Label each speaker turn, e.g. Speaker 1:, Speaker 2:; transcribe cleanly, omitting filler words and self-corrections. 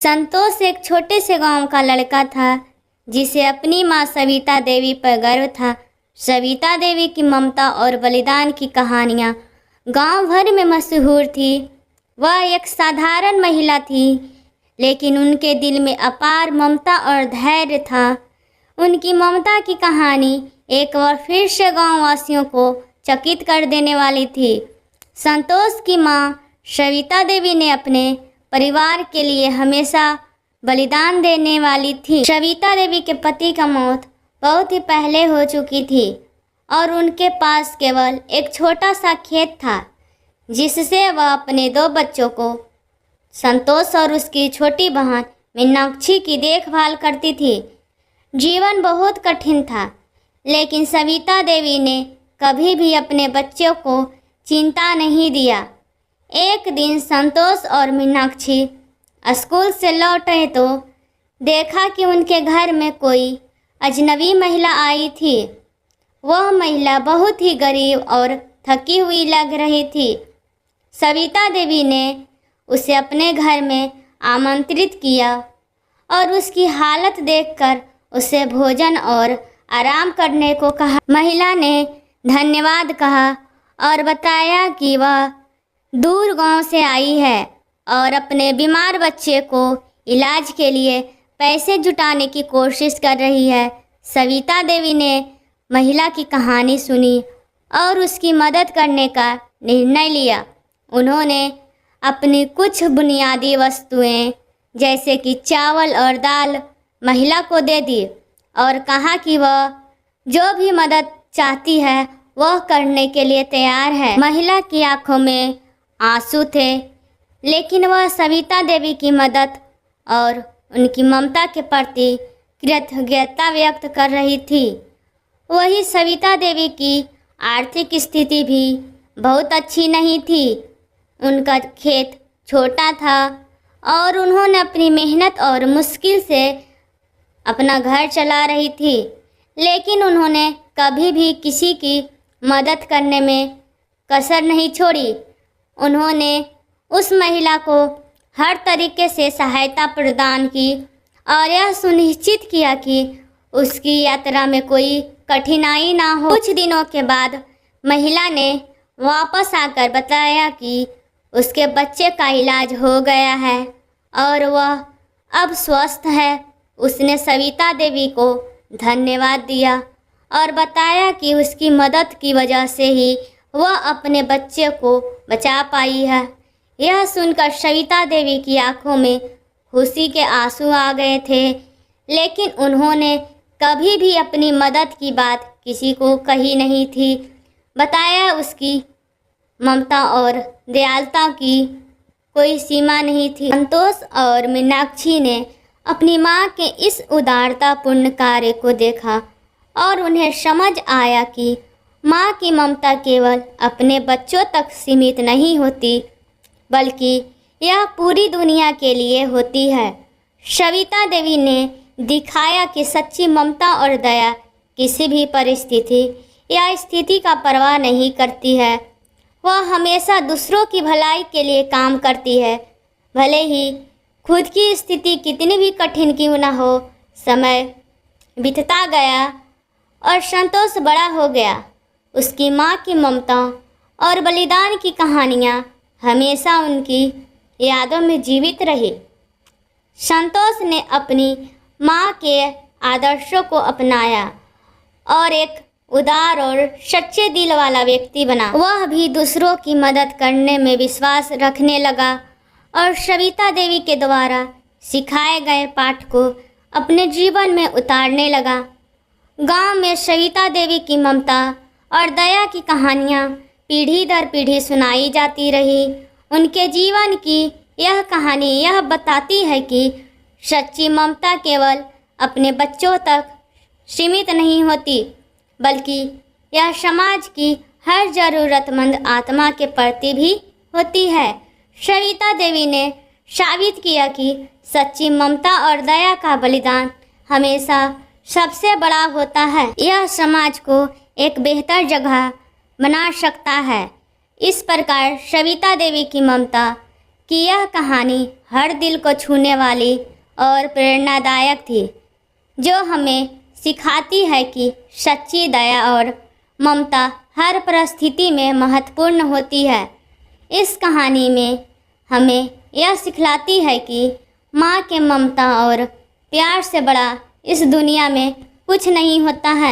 Speaker 1: संतोष एक छोटे से गांव का लड़का था जिसे अपनी माँ सविता देवी पर गर्व था। सविता देवी की ममता और बलिदान की कहानियाँ गांव भर में मशहूर थी। वह एक साधारण महिला थी, लेकिन उनके दिल में अपार ममता और धैर्य था। उनकी ममता की कहानी एक बार फिर से गाँव वासियों को चकित कर देने वाली थी। संतोष की माँ सविता देवी ने अपने परिवार के लिए हमेशा बलिदान देने वाली थी। सविता देवी के पति का मौत बहुत ही पहले हो चुकी थी और उनके पास केवल एक छोटा सा खेत था, जिससे वह अपने 2 बच्चों को संतोष और उसकी छोटी बहन मीनाक्षी की देखभाल करती थी। जीवन बहुत कठिन था, लेकिन सविता देवी ने कभी भी अपने बच्चों को चिंता नहीं दिया। एक दिन संतोष और मीनाक्षी स्कूल से लौट रहे तो देखा कि उनके घर में कोई अजनबी महिला आई थी। वह महिला बहुत ही गरीब और थकी हुई लग रही थी। सविता देवी ने उसे अपने घर में आमंत्रित किया और उसकी हालत देखकर उसे भोजन और आराम करने को कहा। महिला ने धन्यवाद कहा और बताया कि वह दूर गांव से आई है और अपने बीमार बच्चे को इलाज के लिए पैसे जुटाने की कोशिश कर रही है। सविता देवी ने महिला की कहानी सुनी और उसकी मदद करने का निर्णय लिया। उन्होंने अपनी कुछ बुनियादी वस्तुएं जैसे कि चावल और दाल महिला को दे दी और कहा कि वह जो भी मदद चाहती है वह करने के लिए तैयार है। महिला की आंखों में आंसू थे, लेकिन वह सविता देवी की मदद और उनकी ममता के प्रति कृतज्ञता व्यक्त कर रही थी। वही सविता देवी की आर्थिक स्थिति भी बहुत अच्छी नहीं थी। उनका खेत छोटा था और उन्होंने अपनी मेहनत और मुश्किल से अपना घर चला रही थी, लेकिन उन्होंने कभी भी किसी की मदद करने में कसर नहीं छोड़ी। उन्होंने उस महिला को हर तरीके से सहायता प्रदान की और यह सुनिश्चित किया कि उसकी यात्रा में कोई कठिनाई ना हो। कुछ दिनों के बाद महिला ने वापस आकर बताया कि उसके बच्चे का इलाज हो गया है और वह अब स्वस्थ है। उसने सविता देवी को धन्यवाद दिया और बताया कि उसकी मदद की वजह से ही वह अपने बच्चे को बचा पाई है। यह सुनकर सविता देवी की आंखों में खुशी के आंसू आ गए थे, लेकिन उन्होंने कभी भी अपनी मदद की बात किसी को कही नहीं थी। बताया उसकी ममता और दयालुता की कोई सीमा नहीं थी। संतोष और मीनाक्षी ने अपनी माँ के इस उदारतापूर्ण कार्य को देखा और उन्हें समझ आया कि माँ की ममता केवल अपने बच्चों तक सीमित नहीं होती, बल्कि यह पूरी दुनिया के लिए होती है। सविता देवी ने दिखाया कि सच्ची ममता और दया किसी भी परिस्थिति या स्थिति का परवाह नहीं करती है। वह हमेशा दूसरों की भलाई के लिए काम करती है, भले ही खुद की स्थिति कितनी भी कठिन क्यों न हो। समय बीतता गया और संतोष बड़ा हो गया। उसकी माँ की ममता और बलिदान की कहानियाँ हमेशा उनकी यादों में जीवित रही। संतोष ने अपनी माँ के आदर्शों को अपनाया और एक उदार और सच्चे दिल वाला व्यक्ति बना। वह भी दूसरों की मदद करने में विश्वास रखने लगा और सविता देवी के द्वारा सिखाए गए पाठ को अपने जीवन में उतारने लगा। गांव में सविता देवी की ममता और दया की कहानियाँ पीढ़ी दर पीढ़ी सुनाई जाती रही। उनके जीवन की यह कहानी यह बताती है कि सच्ची ममता केवल अपने बच्चों तक सीमित नहीं होती, बल्कि यह समाज की हर ज़रूरतमंद आत्मा के प्रति भी होती है। सविता देवी ने साबित किया कि सच्ची ममता और दया का बलिदान हमेशा सबसे बड़ा होता है। यह समाज को एक बेहतर जगह बना सकता है। इस प्रकार सविता देवी की ममता कि यह कहानी हर दिल को छूने वाली और प्रेरणादायक थी, जो हमें सिखाती है कि सच्ची दया और ममता हर परिस्थिति में महत्वपूर्ण होती है। इस कहानी में हमें यह सिखलाती है कि माँ के ममता और प्यार से बड़ा इस दुनिया में कुछ नहीं होता है।